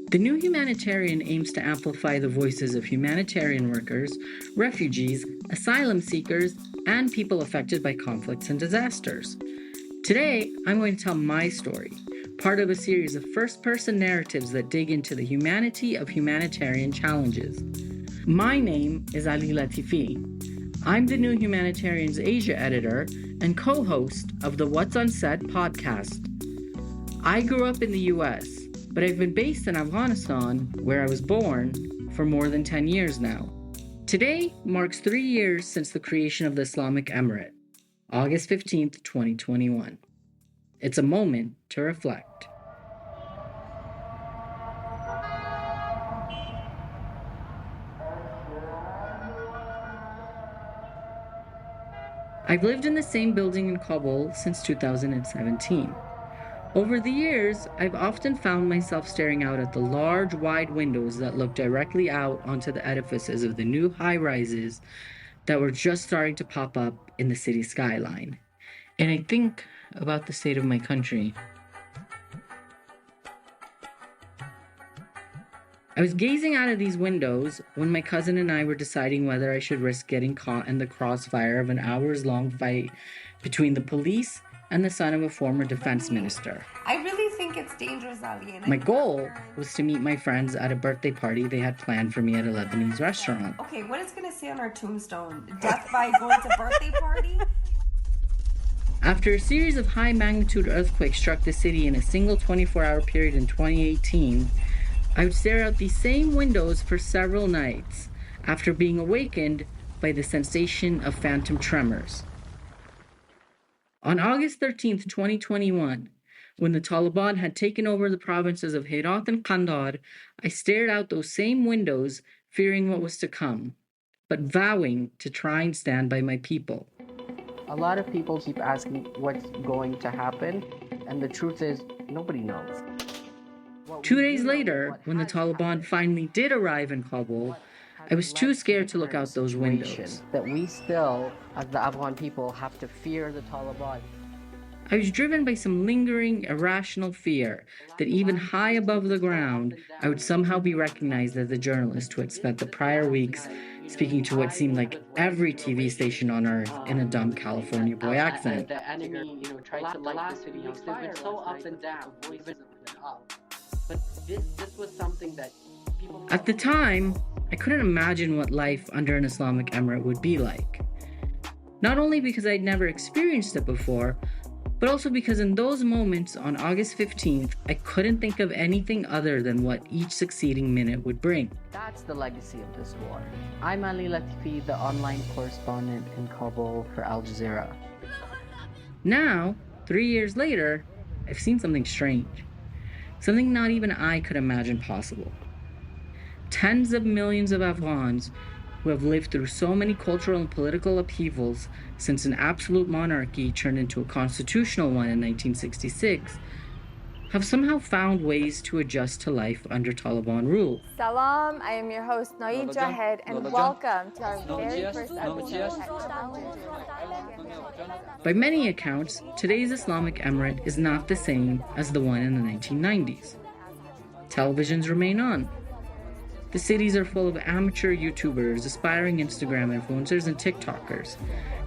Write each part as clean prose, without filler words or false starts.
The new Humanitarian aims to amplify the voices of humanitarian workers, refugees, asylum seekers, and people affected by conflicts and disasters. Today, I'm going to tell my story, part of a series of first-person narratives that dig into the humanity of humanitarian challenges. My name is Ali Latifi. I'm the new Humanitarian's Asia editor and co-host of the What's Unsaid podcast. I grew up in the US, but I've been based in Afghanistan, where I was born, for more than 10 years now. Today marks 3 years since the creation of the Islamic Emirate, August 15th, 2021. It's a moment to reflect. I've lived in the same building in Kabul since 2017. Over the years, I've often found myself staring out at the large, wide windows that look directly out onto the edifices of the new high-rises that were just starting to pop up in the city skyline. And I think about the state of my country. I was gazing out of these windows when my cousin and I were deciding whether I should risk getting caught in the crossfire of an hours-long fight between the police and the son of a former defense minister. I really think it's dangerous, Ali. My goal was to meet my friends at a birthday party they had planned for me at a Lebanese restaurant. Okay, what is going to say on our tombstone? Death by going to birthday party? After a series of high-magnitude earthquakes struck the city in a single 24-hour period in 2018, I would stare out these same windows for several nights after being awakened by the sensation of phantom tremors. On August 13th, 2021, when the Taliban had taken over the provinces of Herat and Kandahar, I stared out those same windows, fearing what was to come, but vowing to try and stand by my people. A lot of people keep asking what's going to happen, and the truth is, nobody knows. 2 days later, when the Taliban finally did arrive in Kabul, I was too scared to look out those windows. That we still, as the Afghan people, have to fear the Taliban. I was driven by some lingering, irrational fear that even high above the ground, I would somehow be recognized as the journalist who had spent the prior weeks speaking to what seemed like every TV station on earth in a dumb California boy accent. The enemy, tried to light the videos. They've been so up and down. But this was something that people... At the time, I couldn't imagine what life under an Islamic Emirate would be like. Not only because I'd never experienced it before, but also because in those moments on August 15th, I couldn't think of anything other than what each succeeding minute would bring. That's the legacy of this war. I'm Ali Latifi, the online correspondent in Kabul for Al Jazeera. Now, 3 years later, I've seen something strange. Something not even I could imagine possible. Tens of millions of Afghans who have lived through so many cultural and political upheavals since an absolute monarchy turned into a constitutional one in 1966 have somehow found ways to adjust to life under Taliban rule. Salam, I am your host Noid Jahed, and welcome to our very first episode. By many accounts, today's Islamic Emirate is not the same as the one in the 1990s. Televisions remain on. The cities are full of amateur YouTubers, aspiring Instagram influencers, and TikTokers,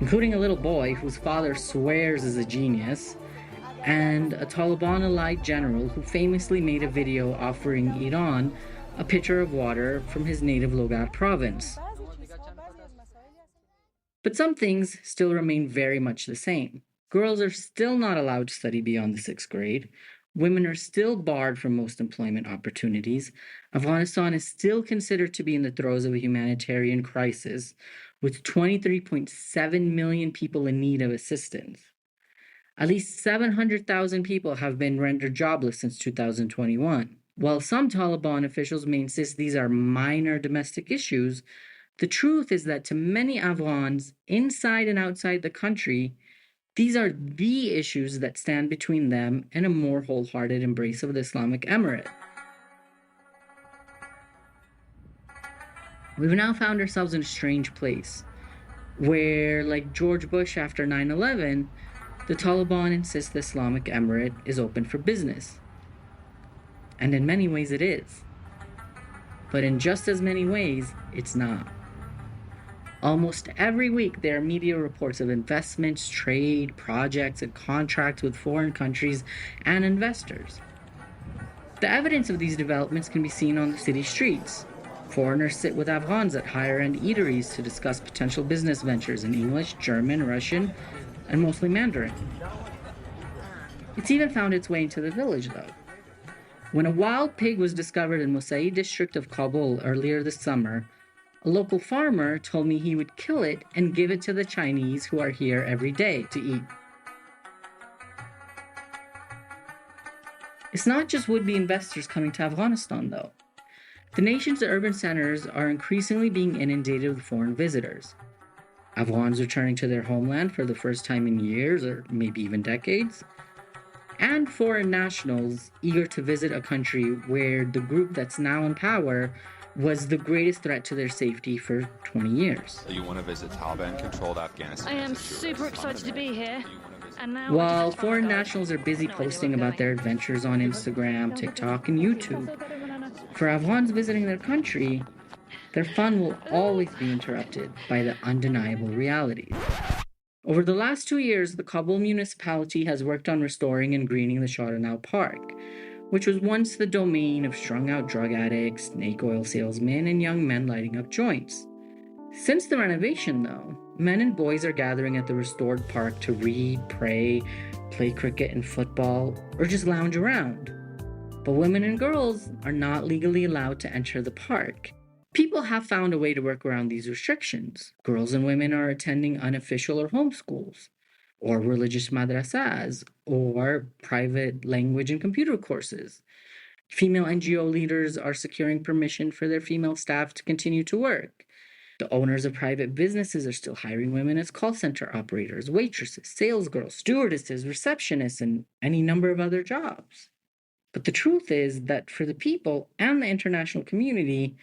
including a little boy whose father swears is a genius, and a Taliban-allied general who famously made a video offering Iran a pitcher of water from his native Logar province. But some things still remain very much the same. Girls are still not allowed to study beyond the 6th grade. Women are still barred from most employment opportunities. Afghanistan is still considered to be in the throes of a humanitarian crisis, with 23.7 million people in need of assistance. At least 700,000 people have been rendered jobless since 2021. While some Taliban officials may insist these are minor domestic issues, the truth is that to many Afghans, inside and outside the country, these are the issues that stand between them and a more wholehearted embrace of the Islamic Emirate. We've now found ourselves in a strange place, where, like George Bush after 9/11, the Taliban insists the Islamic Emirate is open for business. And in many ways it is. but in just as many ways, it's not. Almost every week, there are media reports of investments, trade, projects, and contracts with foreign countries and investors. The evidence of these developments can be seen on the city streets. Foreigners sit with Afghans at higher-end eateries to discuss potential business ventures in English, German, Russian, and mostly Mandarin. It's even found its way into the village, though. When a wild pig was discovered in Unsaid district of Kabul earlier this summer, a local farmer told me he would kill it and give it to the Chinese who are here every day to eat. It's not just would-be investors coming to Afghanistan, though. The nation's urban centers are increasingly being inundated with foreign visitors. Afghans returning to their homeland for the first time in years or maybe even decades, and foreign nationals eager to visit a country where the group that's now in power was the greatest threat to their safety for 20 years. You want to visit Taliban-controlled Afghanistan? I am super excited to be here. And now While foreign nationals are busy posting about their adventures on Instagram, TikTok, and YouTube, for Afghans visiting their country, their fun will always be interrupted by the undeniable realities. Over the last 2 years, the Kabul municipality has worked on restoring and greening the Sharanau Park, which was once the domain of strung-out drug addicts, snake oil salesmen, and young men lighting up joints. Since the renovation, though, men and boys are gathering at the restored park to read, pray, play cricket and football, or just lounge around. But women and girls are not legally allowed to enter the park. People have found a way to work around these restrictions. Girls and women are attending unofficial or home schools, or religious madrasas, or private language and computer courses. Female NGO leaders are securing permission for their female staff to continue to work. The owners of private businesses are still hiring women as call center operators, waitresses, sales girls, stewardesses, receptionists, and any number of other jobs. But the truth is that for the people and the international community,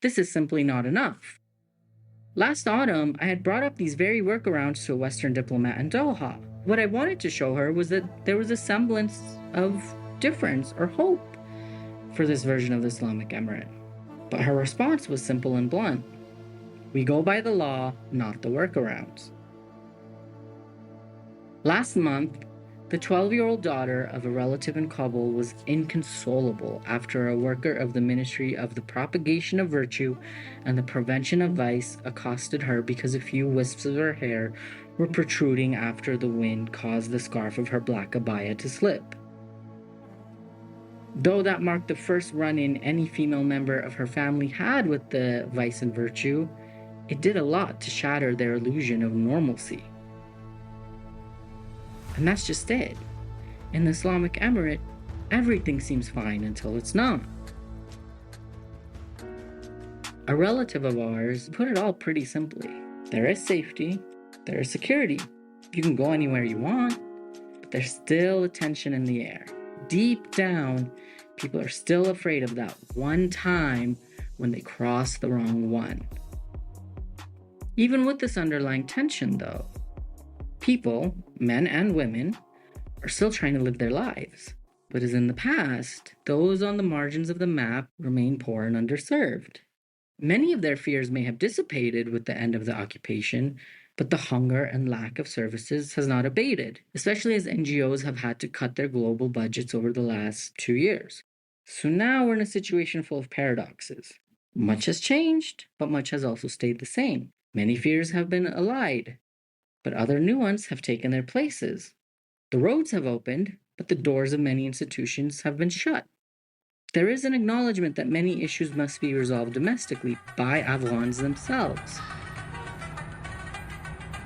this is simply not enough. Last autumn, I had brought up these very workarounds to a Western diplomat in Doha. What I wanted to show her was that there was a semblance of difference or hope for this version of the Islamic Emirate. But her response was simple and blunt. We go by the law, not the workarounds. Last month, the 12-year-old daughter of a relative in Kabul was inconsolable after a worker of the Ministry of the Propagation of Virtue and the Prevention of Vice accosted her because a few wisps of her hair were protruding after the wind caused the scarf of her black abaya to slip. Though that marked the first run-in any female member of her family had with the vice and virtue, it did a lot to shatter their illusion of normalcy. And that's just it. In the Islamic Emirate, everything seems fine until it's not. A relative of ours put it all pretty simply. There is safety, there is security. You can go anywhere you want, but there's still a tension in the air. Deep down, people are still afraid of that one time when they cross the wrong one. Even with this underlying tension, though, people, men and women, are still trying to live their lives. But as in the past, those on the margins of the map remain poor and underserved. Many of their fears may have dissipated with the end of the occupation, but the hunger and lack of services has not abated, especially as NGOs have had to cut their global budgets over the last 2 years. So now we're in a situation full of paradoxes. Much has changed, but much has also stayed the same. Many fears have been allayed, but other new ones have taken their places. The roads have opened, but the doors of many institutions have been shut. There is an acknowledgement that many issues must be resolved domestically by Afghans themselves.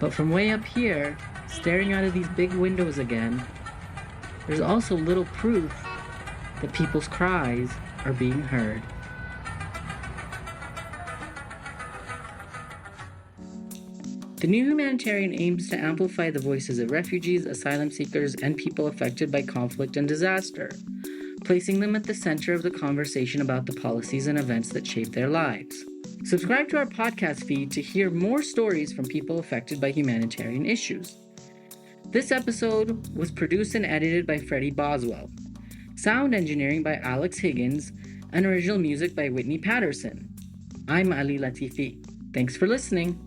But from way up here, staring out of these big windows again, there's also little proof that people's cries are being heard. The new Humanitarian aims to amplify the voices of refugees, asylum seekers, and people affected by conflict and disaster, placing them at the center of the conversation about the policies and events that shape their lives. Subscribe to our podcast feed to hear more stories from people affected by humanitarian issues. This episode was produced and edited by Freddie Boswell, sound engineering by Alex Higgins, and original music by Whitney Patterson. I'm Ali Latifi. Thanks for listening.